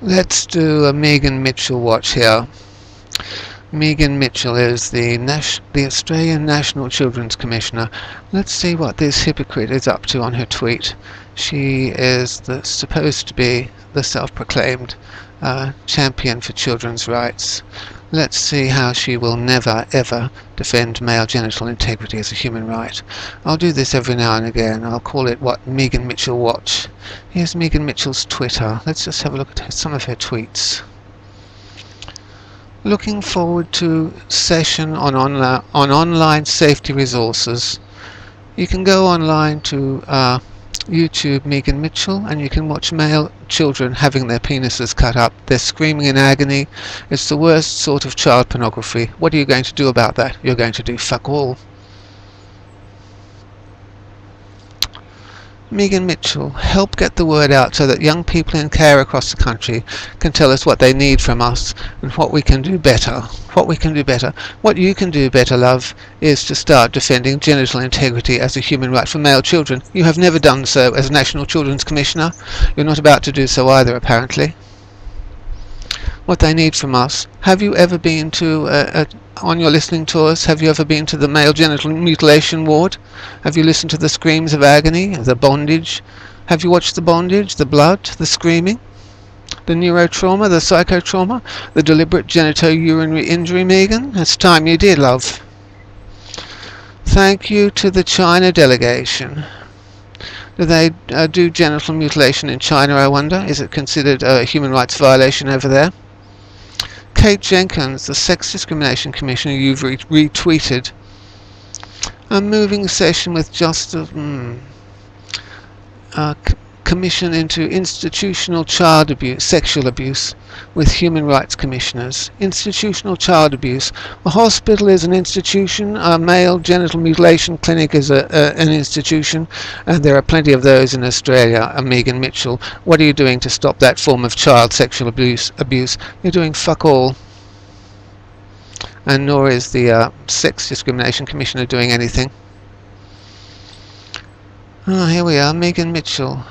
Let's do a Megan Mitchell watch here. Megan Mitchell is the Australian National Children's Commissioner. Let's see what this hypocrite is up to on her tweet. She is supposed to be the self-proclaimed champion for children's rights. Let's see how she will never ever defend male genital integrity as a human right. I'll do this every now and again. I'll call it what Megan Mitchell Watch. Here's Megan Mitchell's Twitter. Let's just have a look at some of her tweets. Looking forward to session on online safety resources. You can go online to YouTube Megan Mitchell and you can watch male children having their penises cut up. They're screaming in agony. It's the worst sort of child pornography. What are you going to do about that? You're going to do fuck all. Megan Mitchell, help get the word out so that young people in care across the country can tell us what they need from us and what we can do better. What we can do better. What you can do better, love, is to start defending genital integrity as a human right for male children. You have never done so as National Children's Commissioner. You're not about to do so either, apparently. What they need from us. Have you ever been to on your listening tours, have you ever been to the male genital mutilation ward? Have you listened to the screams of agony, the bondage? Have you watched the bondage, the blood, the screaming, the neurotrauma, the psychotrauma, the deliberate genitourinary injury, Megan? It's time you did, love. Thank you to the China delegation. Do they do genital mutilation in China, I wonder? Is it considered a human rights violation over there? Kate Jenkins, the Sex Discrimination Commissioner you've retweeted. A moving session with commission into institutional child abuse, sexual abuse, with human rights commissioners. Institutional child abuse. A hospital is an institution. A male genital mutilation clinic is an institution, and there are plenty of those in Australia. Megan Mitchell, what are you doing to stop that form of child sexual abuse? You're doing fuck all. And nor is the Sex Discrimination Commissioner doing anything. Oh, here we are, Megan Mitchell.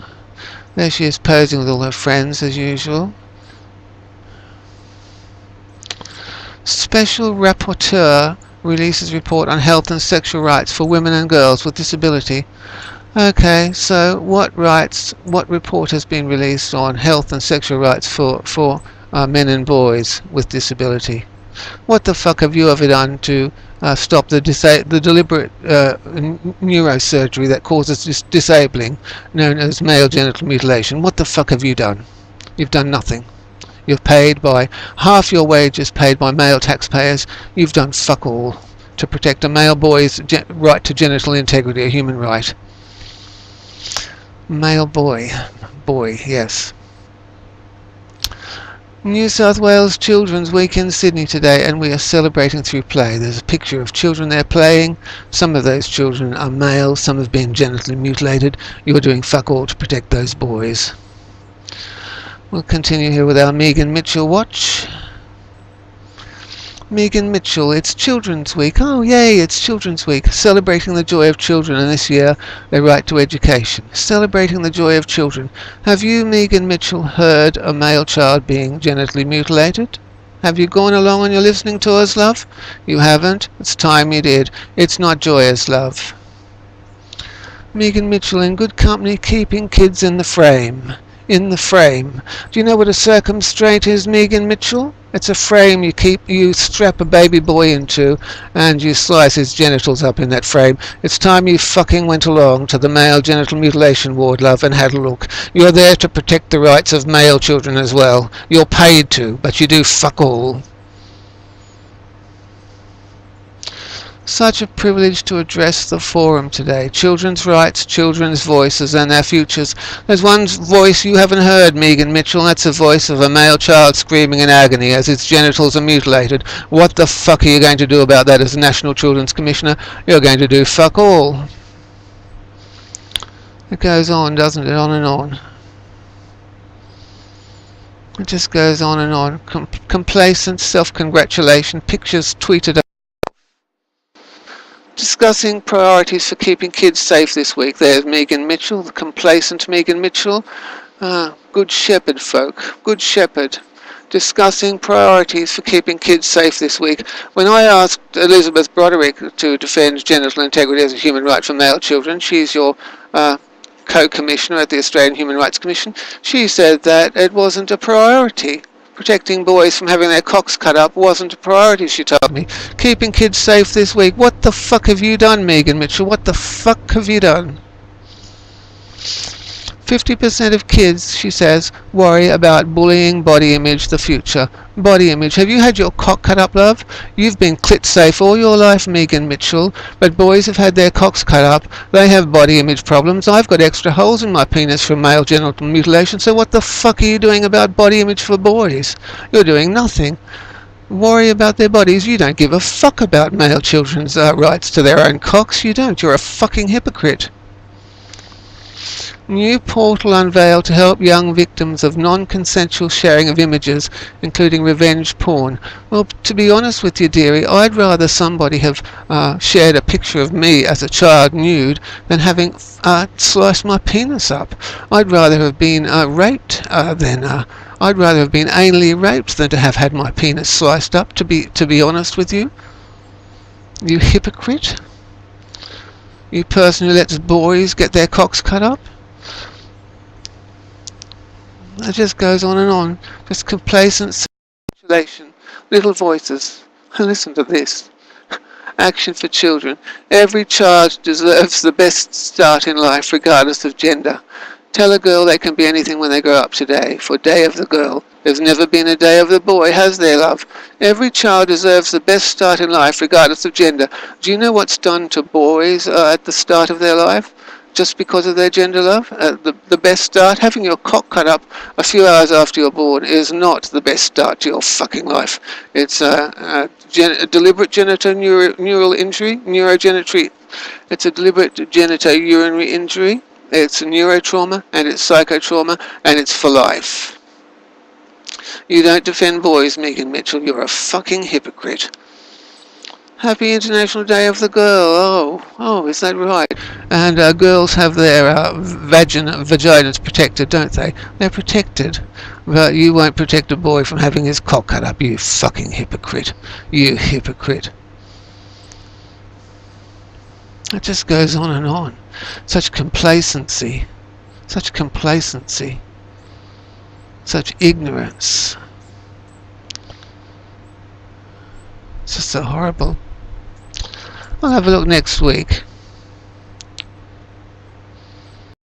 There she is posing with all her friends as usual. Special Rapporteur releases report on health and sexual rights for women and girls with disability. Okay, so what report has been released on health and sexual rights for men and boys with disability? What the fuck have you ever done to stop the deliberate neurosurgery that causes disabling, known as male genital mutilation? What the fuck have you done? You've done nothing. You've paid by half your wages paid by male taxpayers. You've done fuck all to protect a male boy's right to genital integrity, a human right. Male boy, yes. New South Wales Children's Week in Sydney today, and we are celebrating through play. There's a picture of children there playing. Some of those children are male, some have been genitally mutilated. You're doing fuck all to protect those boys. We'll continue here with our Megan Mitchell watch. Megan Mitchell, it's Children's Week. Oh yay, it's Children's Week. Celebrating the joy of children, and this year their right to education. Celebrating the joy of children. Have you, Megan Mitchell, heard a male child being genitally mutilated? Have you gone along on your listening tours, love? You haven't? It's time you did. It's not joyous, love. Megan Mitchell, in good company, keeping kids in the frame. In the frame. Do you know what a circumstraint is, Megan Mitchell? It's a frame you strap a baby boy into, and you slice his genitals up in that frame. It's time you fucking went along to the male genital mutilation ward, love, and had a look. You're there to protect the rights of male children as well. You're paid to, but you do fuck all. Such a privilege to address the forum today. Children's rights, children's voices, and their futures. There's one voice you haven't heard, Megan Mitchell. That's the voice of a male child screaming in agony as its genitals are mutilated. What the fuck are you going to do about that as National Children's Commissioner? You're going to do fuck all. It goes on, doesn't it? On and on. It just goes on and on. Complacent self-congratulation. Pictures tweeted. Discussing priorities for keeping kids safe this week. There's Megan Mitchell, the complacent Megan Mitchell. Good Shepherd folk. Good Shepherd. Discussing priorities for keeping kids safe this week. When I asked Elizabeth Broderick to defend genital integrity as a human right for male children, she's your co-commissioner at the Australian Human Rights Commission, she said that it wasn't a priority. Protecting boys from having their cocks cut up wasn't a priority, she told me. Keeping kids safe this week. What the fuck have you done, Megan Mitchell? What the fuck have you done? 50% of kids, she says, worry about bullying, body image, the future. Body image. Have you had your cock cut up, love? You've been clit safe all your life, Megan Mitchell, but boys have had their cocks cut up. They have body image problems. I've got extra holes in my penis from male genital mutilation, so what the fuck are you doing about body image for boys? You're doing nothing. Worry about their bodies. You don't give a fuck about male children's rights to their own cocks. You don't. You're a fucking hypocrite. New portal unveiled to help young victims of non-consensual sharing of images, including revenge porn. Well, to be honest with you, dearie, I'd rather somebody have shared a picture of me as a child nude than having sliced my penis up. I'd rather have been raped I'd rather have been anally raped than to have had my penis sliced up. To be honest with you, you hypocrite. You person who lets boys get their cocks cut up. It just goes on and on. Just complacent speculation. Little voices. Listen to this. Action for children. Every child deserves the best start in life, regardless of gender. Tell a girl they can be anything when they grow up today. For Day of the Girl. There's never been a Day of the Boy, has there, love? Every child deserves the best start in life, regardless of gender. Do you know what's done to boys at the start of their life? Just because of their gender, love? The best start, having your cock cut up a few hours after you're born, is not the best start to your fucking life. It's a deliberate genitourinary injury, neurogenitry. It's a deliberate genitourinary injury. It's neurotrauma, and it's psychotrauma, and it's for life. You don't defend boys, Megan Mitchell. You're a fucking hypocrite. Happy International Day of the Girl. Oh, is that right? And girls have their vaginas protected, don't they? They're protected. But you won't protect a boy from having his cock cut up, you fucking hypocrite. You hypocrite. It just goes on and on. Such complacency. Such complacency. Such ignorance. It's just so horrible. I'll have a look next week.